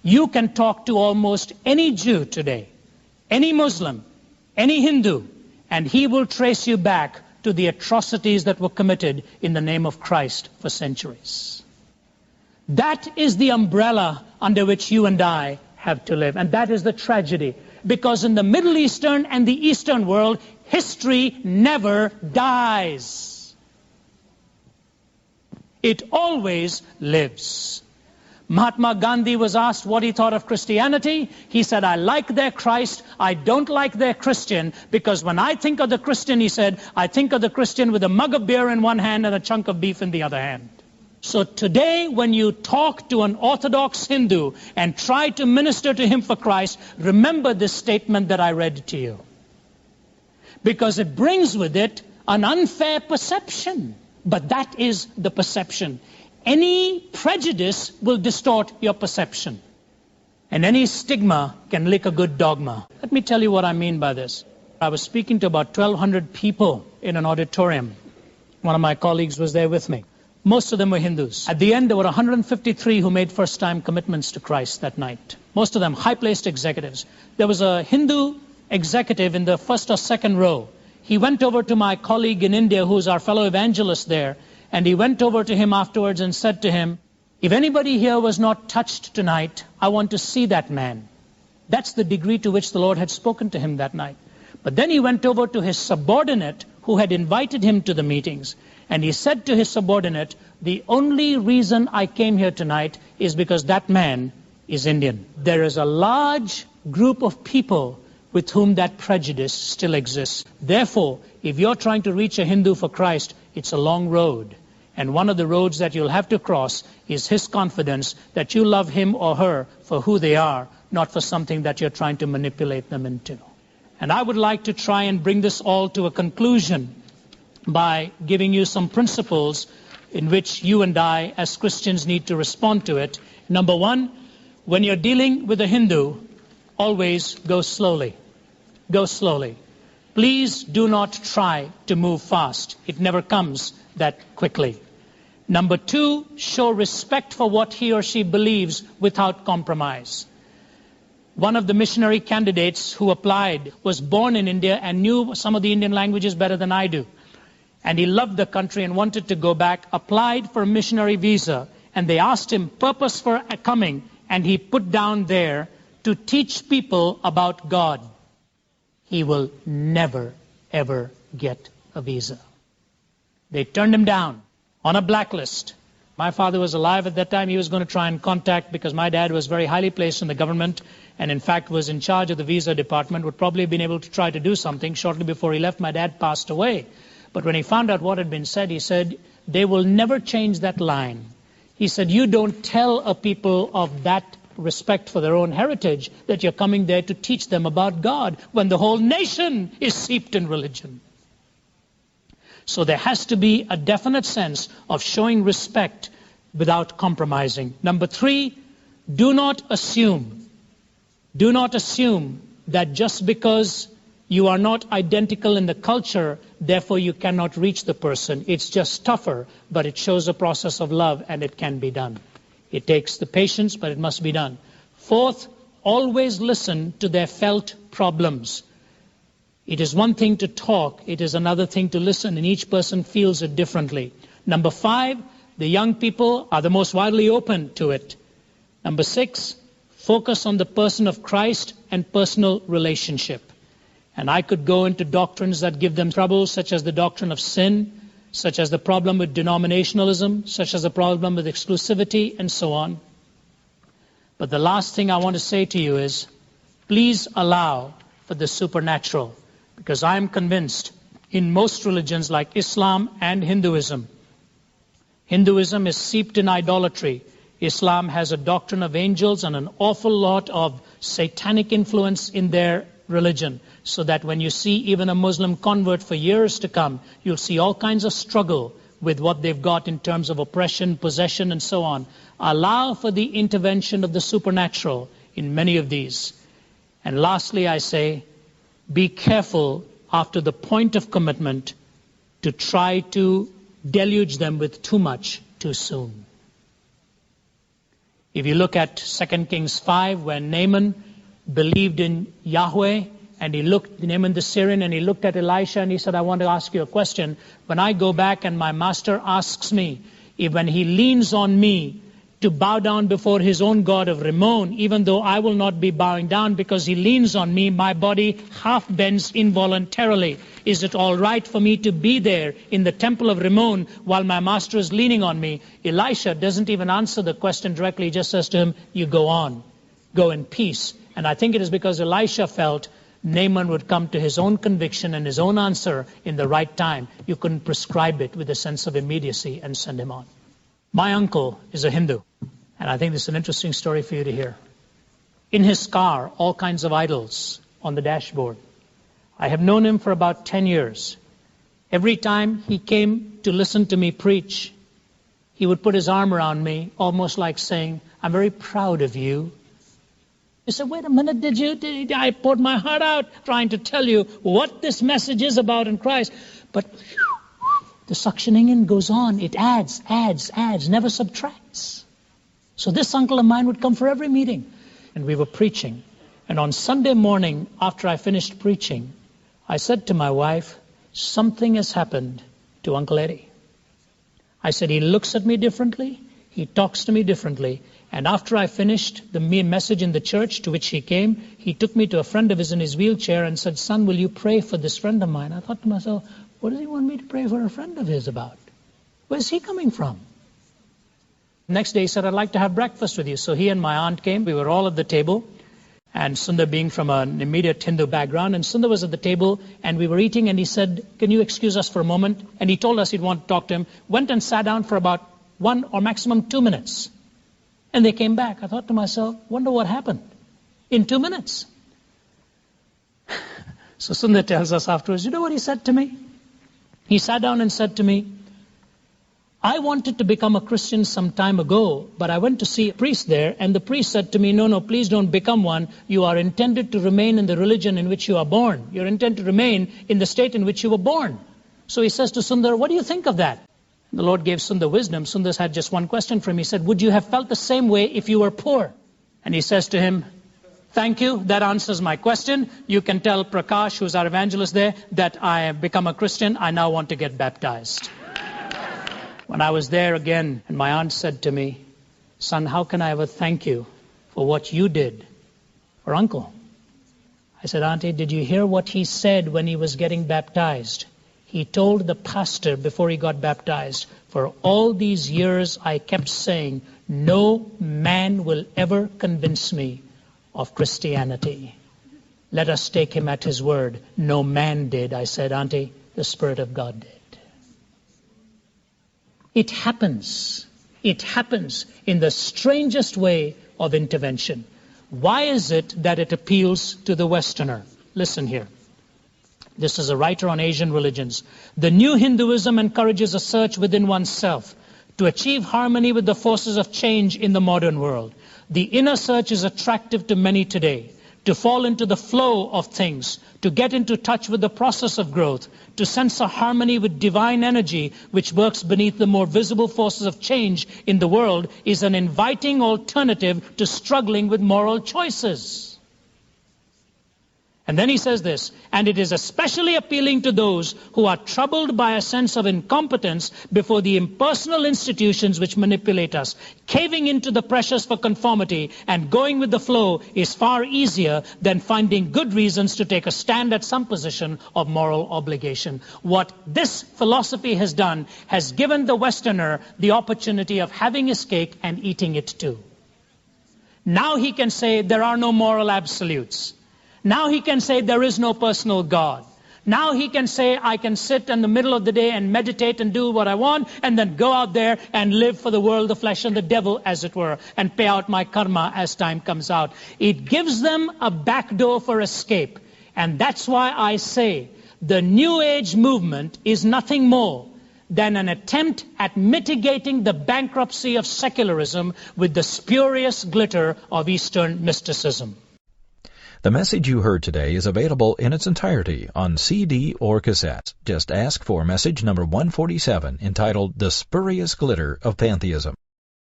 You can talk to almost any Jew today, any Muslim, any Hindu, and he will trace you back to the atrocities that were committed in the name of Christ for centuries. That is the umbrella under which you and I have to live. And that is the tragedy. Because in the Middle Eastern and the Eastern world, history never dies. It always lives. Mahatma Gandhi was asked what he thought of Christianity. He said, I like their Christ, I don't like their Christian, because when I think of the Christian, he said, I think of the Christian with a mug of beer in one hand and a chunk of beef in the other hand. So today, when you talk to an Orthodox Hindu and try to minister to him for Christ, remember this statement that I read to you. Because it brings with it an unfair perception. But that is the perception. Any prejudice will distort your perception. And any stigma can lick a good dogma. Let me tell you what I mean by this. I was speaking to about 1,200 people in an auditorium. One of my colleagues was there with me. Most of them were Hindus. At the end, there were 153 who made first-time commitments to Christ that night. Most of them high-placed executives. There was a Hindu executive in the first or second row. He went over to my colleague in India, who's our fellow evangelist there, and he went over to him afterwards and said to him, if anybody here was not touched tonight, I want to see that man. That's the degree to which the Lord had spoken to him that night. But then he went over to his subordinate who had invited him to the meetings. And he said to his subordinate, the only reason I came here tonight is because that man is Indian. There is a large group of people with whom that prejudice still exists. Therefore, if you're trying to reach a Hindu for Christ, it's a long road. And one of the roads that you'll have to cross is his confidence that you love him or her for who they are, not for something that you're trying to manipulate them into. And I would like to try and bring this all to a conclusion by giving you some principles in which you and I as Christians need to respond to it. Number one, when you're dealing with a Hindu, always go slowly. Go slowly. Please do not try to move fast. It never comes that quickly. Number two, show respect for what he or she believes without compromise. One of the missionary candidates who applied was born in India and knew some of the Indian languages better than I do. And he loved the country and wanted to go back, applied for a missionary visa, and they asked him purpose for coming, and he put down there to teach people about God. He will never, ever get a visa. They turned him down on a blacklist. My father was alive at that time. He was going to try and contact, because my dad was very highly placed in the government and in fact was in charge of the visa department, would probably have been able to try to do something. Shortly before he left, my dad passed away. But when he found out what had been said, he said, they will never change that line. He said, you don't tell a people of that respect for their own heritage that you're coming there to teach them about God when the whole nation is steeped in religion. So there has to be a definite sense of showing respect without compromising. Number three, do not assume. Do not assume that just because you are not identical in the culture, therefore you cannot reach the person. It's just tougher, but it shows a process of love and it can be done. It takes the patience, but it must be done. Fourth, always listen to their felt problems. It is one thing to talk, it is another thing to listen, and each person feels it differently. Number five, the young people are the most widely open to it. Number six, focus on the person of Christ and personal relationship. And I could go into doctrines that give them trouble, such as the doctrine of sin, such as the problem with denominationalism, such as the problem with exclusivity, and so on. But the last thing I want to say to you is, please allow for the supernatural, because I am convinced in most religions like Islam and Hinduism, Hinduism is steeped in idolatry. Islam has a doctrine of angels and an awful lot of satanic influence in their religion, so that when you see even a Muslim convert for years to come, you'll see all kinds of struggle with what they've got in terms of oppression, possession, and so on. Allow for the intervention of the supernatural in many of these. And lastly, I say, be careful after the point of commitment to try to deluge them with too much too soon. If you look at 2 Kings 5, when Naaman believed in Yahweh, and Naaman the Syrian, and he looked at Elisha and he said, I want to ask you a question. When I go back and my master asks me, when he leans on me to bow down before his own God of Rimmon, even though I will not be bowing down because he leans on me, my body half bends involuntarily. Is it all right for me to be there in the temple of Rimmon while my master is leaning on me? Elisha doesn't even answer the question directly. He just says to him, you go on, go in peace. And I think it is because Elisha felt Naaman would come to his own conviction and his own answer in the right time. You couldn't prescribe it with a sense of immediacy and send him on. My uncle is a Hindu, and I think this is an interesting story for you to hear. In his car, all kinds of idols on the dashboard. I have known him for about 10 years. Every time he came to listen to me preach, he would put his arm around me, almost like saying, I'm very proud of you. He said, wait a minute, I poured my heart out trying to tell you what this message is about in Christ. But the suctioning in goes on. It adds, never subtracts. So this uncle of mine would come for every meeting. And we were preaching. And on Sunday morning, after I finished preaching, I said to my wife, something has happened to Uncle Eddie. I said, he looks at me differently. He talks to me differently. And after I finished the message in the church to which he came, he took me to a friend of his in his wheelchair and said, son, will you pray for this friend of mine? I thought to myself, what does he want me to pray for a friend of his about? Where's he coming from? Next day he said, I'd like to have breakfast with you. So he and my aunt came. We were all at the table. And Sundar being from an immediate Hindu background. And Sundar was at the table and we were eating and he said, can you excuse us for a moment? And he told us he'd want to talk to him. Went and sat down for about 1 or maximum 2 minutes. And they came back. I thought to myself, wonder what happened in 2 minutes. So Sundar tells us afterwards, you know what he said to me? He sat down and said to me, I wanted to become a Christian some time ago, but I went to see a priest there, and the priest said to me, no, please don't become one. You are intended to remain in the religion in which you are born. You're intended to remain in the state in which you were born. So he says to Sundar, what do you think of that? The Lord gave Sundar wisdom. Sundar had just one question for him. He said, would you have felt the same way if you were poor? And he says to him, thank you, that answers my question. You can tell Prakash, who's our evangelist there, that I have become a Christian. I now want to get baptized. When I was there again, and my aunt said to me, son, how can I ever thank you for what you did for Uncle? I said, Auntie, did you hear what he said when he was getting baptized? He told the pastor before he got baptized, for all these years I kept saying, no man will ever convince me of Christianity. Let us take him at his word. No man did. I said, Auntie, the Spirit of God did. It happens. It happens in the strangest way of intervention. Why is it that it appeals to the Westerner? Listen here. This is a writer on Asian religions. The new Hinduism encourages a search within oneself to achieve harmony with the forces of change in the modern world. The inner search is attractive to many today. To fall into the flow of things, to get into touch with the process of growth, to sense a harmony with divine energy which works beneath the more visible forces of change in the world is an inviting alternative to struggling with moral choices. And then he says this, and it is especially appealing to those who are troubled by a sense of incompetence before the impersonal institutions which manipulate us. Caving into the pressures for conformity and going with the flow is far easier than finding good reasons to take a stand at some position of moral obligation. What this philosophy has done has given the Westerner the opportunity of having his cake and eating it too. Now he can say there are no moral absolutes. Now he can say there is no personal God. Now he can say I can sit in the middle of the day and meditate and do what I want and then go out there and live for the world, the flesh and the devil, as it were, and pay out my karma as time comes out. It gives them a back door for escape. And that's why I say the New Age movement is nothing more than an attempt at mitigating the bankruptcy of secularism with the spurious glitter of Eastern mysticism. The message you heard today is available in its entirety on CD or cassette. Just ask for message number 147 entitled The Spurious Glitter of Pantheism.